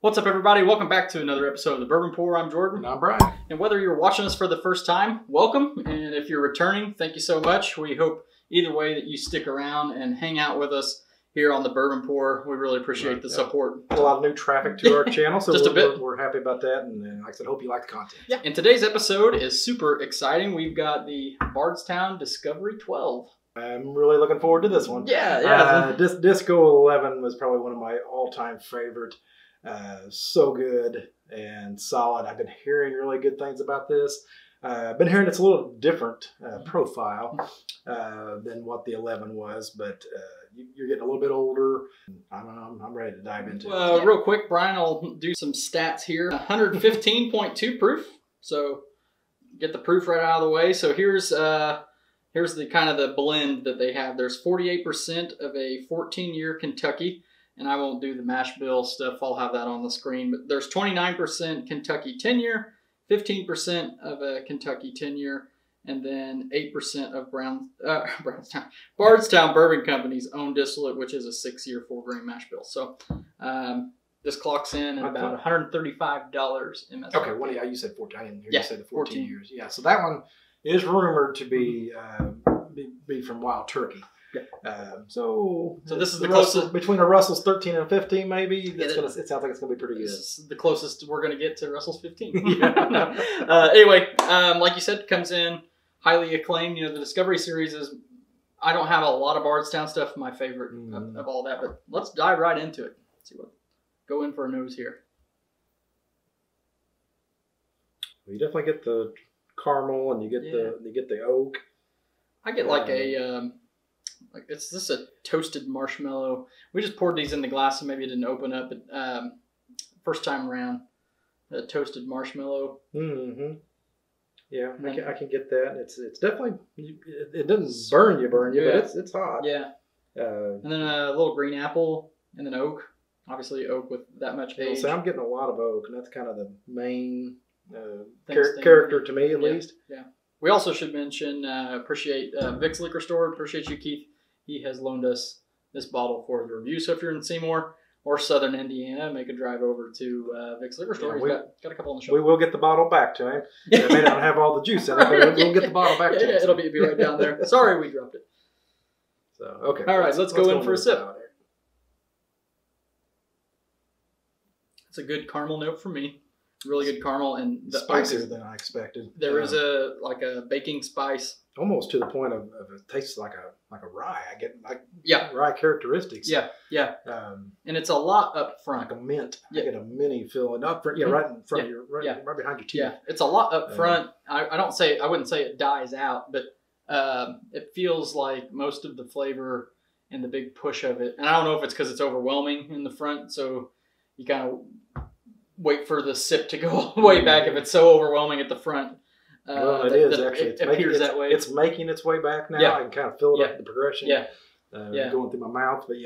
What's up, everybody? Welcome back to another episode of the Bourbon Pour. I'm Jordan. And I'm Brian. And whether you're watching us for the first time, welcome. And if you're returning, thank you so much. We hope either way that you stick around and hang out with us here on the Bourbon Pour. We really appreciate the support. A lot of new traffic to our channel, so Just a bit. We're happy about that. And like I said, hope you like the content. Yeah. And today's episode is super exciting. We've got the Bardstown Discovery 12. I'm really looking forward to this one. Yeah. Disco 11 was probably one of my all-time favorite. So good and solid. I've been hearing really good things about this. I've been hearing it's a little different profile than what the 11 was, but you're getting a little bit older. I don't know. I'm ready to dive into it. Real quick, Brian, I'll do some stats here. 115.2 proof. So get the proof right out of the way. So here's the kind of the blend that they have. There's 48% of a 14-year Kentucky. And I won't do the mash bill stuff. I'll have that on the screen. But there's 29% Kentucky 10-year, 15% of a Kentucky 10-year, and then 8% of Bardstown Bourbon Company's own distillate, which is a 6-year 4-grain mash bill. So this clocks in at about $135 MSRP. Okay, what you said 14. I didn't hear you say the 14 years. Yeah, so that one is rumored to be from Wild Turkey. Yeah. So this is the closest between a Russell's 13 and 15, maybe. It sounds like it's gonna be pretty good. This is the closest we're gonna get to Russell's 15. Anyway, like you said, comes in highly acclaimed. You know, the Discovery series is. I don't have a lot of Bardstown stuff. My favorite of all that, but let's dive right into it. Let's see what. Go in for a nose here. Well, you definitely get the caramel, and you get the oak. I get like a. Is this a toasted marshmallow? We just poured these in the glass, and maybe it didn't open up. But first time around, the toasted marshmallow. Mm-hmm. Yeah, I can get that. It's definitely it doesn't burn you, but it's hot. Yeah. And then a little green apple, and then oak. Obviously, oak with that much age. So I'm getting a lot of oak, and that's kind of the main character to me, at least. Yeah. We also should mention, appreciate Vic's Liquor Store. Appreciate you, Keith. He has loaned us this bottle for the review. So if you're in Seymour or Southern Indiana, make a drive over to Vic's Liquor Store. He's got a couple on the shelf. We will get the bottle back to him. It may not have all the juice in it, but we'll get the bottle back to him. Yeah, it'll be right down there. Sorry we dropped it. So okay. All right, let's go in for a sip. It's a good caramel note for me. Really good caramel and the spicier than I expected. There is a baking spice, almost to the point of it tastes like a rye. I get rye characteristics. Yeah. And it's a lot up front, like a mint. Yeah. I get a minty feeling up front. Yeah, right in front of your right behind your teeth. Yeah, it's a lot up front. I wouldn't say it dies out, but it feels like most of the flavor and the big push of it. And I don't know if it's because it's overwhelming in the front, so you kind of wait for the sip to go all the way back if it's so overwhelming at the front. Well, it is actually. It appears that way. It's making its way back now. I can kind of feel it up the progression. Going through my mouth. But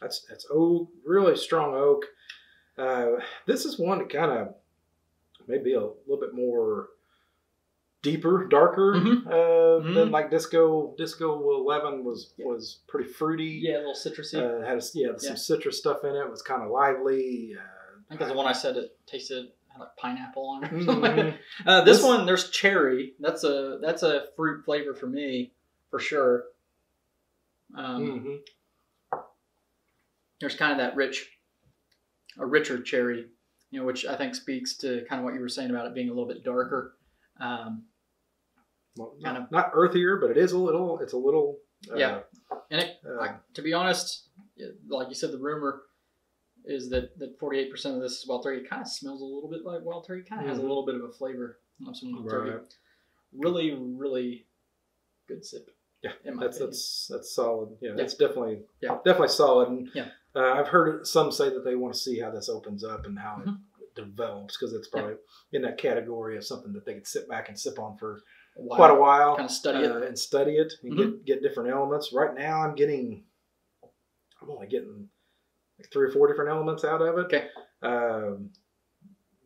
that's oak, really strong oak. This is one that kind of maybe a little bit more deeper, darker than like Disco 11 was pretty fruity. Yeah, a little citrusy. Had some citrus stuff in it. It was kind of lively. I think that's the one I said it had like pineapple on it or something. This one, there's cherry. That's a fruit flavor for me, for sure. There's kind of that richer cherry, which I think speaks to kind of what you were saying about it being a little bit darker. Not earthier, but it is a little. It's a little. And to be honest, like you said, the rumor is that 48% of this is Wild Turkey. It kind of smells a little bit like Wild Turkey. Kind of has a little bit of a flavor of some Wild Turkey. Really, really good sip. Yeah, that's solid. Yeah, that's definitely solid. And I've heard some say that they want to see how this opens up and how it develops, because it's probably in that category of something that they could sit back and sip on for quite a while. Kind of study it and get different elements. Right now, I'm only getting 3 or 4 different elements out of it. Okay.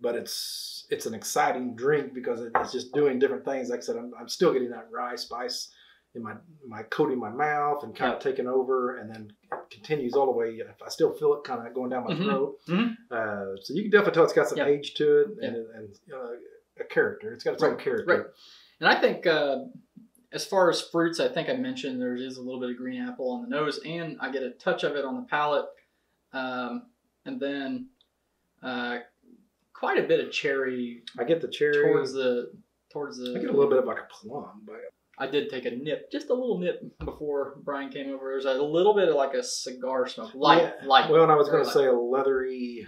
But it's an exciting drink because it's just doing different things. Like I said, I'm still getting that rye spice in my coating my mouth and kind of taking over, and then it continues all the way. If I still feel it kind of going down my throat, so you can definitely tell it's got some age to it and a character. It's got its own character. Right. And I think as far as fruits, I think I mentioned there is a little bit of green apple on the nose, and I get a touch of it on the palate, and then quite a bit of cherry. I get the cherry towards the. I get a little bit of like a plum, but I did take a nip, just a little nip before Brian came over. There's a little bit of like a cigar smoke, light. Well, and I was going to say a leathery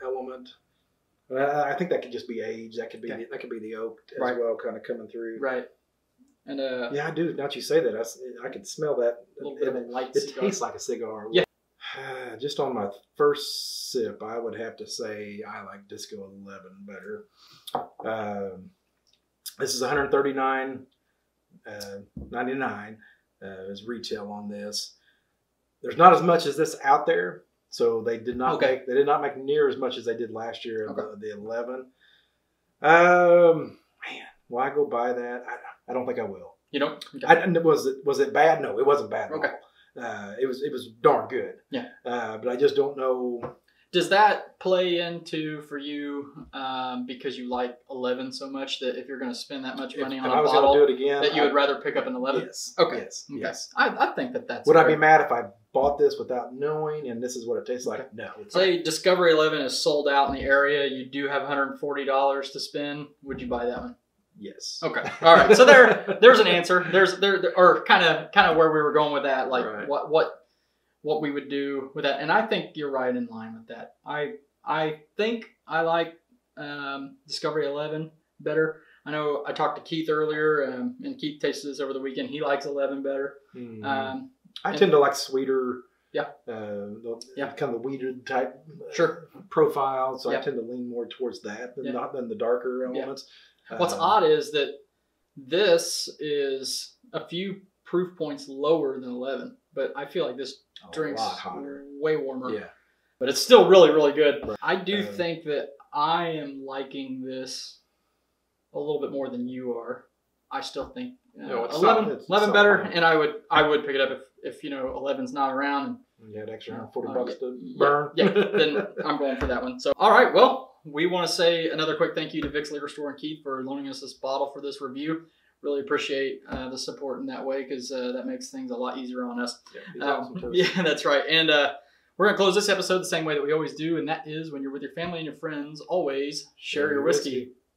element. I think that could just be age. That could be the oak as well, kind of coming through. Right. And yeah, I do. Now that you say that, I can smell that. A little bit of a light cigar. It tastes like a cigar. Yeah. Just on my first sip, I would have to say I like Disco 11 better. This is $139.99 is retail on this. There's not as much as this out there, so they did not make near as much as they did last year of the 11. Man, will I go buy that? I don't think I will. You don't? Okay. Was it bad? No, it wasn't bad at all. It was darn good. Yeah. But I just don't know. Does that play into for you because you like 11 so much that if you're going to spend that much money on a bottle, do it again, that you would rather pick up an 11? Yes. Okay. Yes. I think that's. Would I be mad if I bought this without knowing and this is what it tastes like? No. Say Discovery 11 is sold out in the area. You do have $140 to spend. Would you buy that one? Yes. Okay. All right. So there's an answer. There or kind of where we were going with that, like what we would do with that, and I think you're right in line with that. I think I like Discovery 11 better. I know I talked to Keith earlier, and Keith tasted this over the weekend. He likes 11 better. I tend to like sweeter. Yeah. Kind of the weeded type profile, so I tend to lean more towards that than the darker elements. What's odd is that this is a few proof points lower than 11, but I feel like this drink's way warmer. Yeah. But it's still really, really good. Right. I do think that I am liking this a little bit more than you are. I still think 11 better, and I would pick it up if 11's not around. And you had extra $40 to burn. Then I'm going for that one. So, all right, well, we want to say another quick thank you to Vic's Liquor Store and Keith for loaning us this bottle for this review. Really appreciate the support in that way because that makes things a lot easier on us. Yeah, that's right. And we're going to close this episode the same way that we always do, and that is when you're with your family and your friends, always share your whiskey.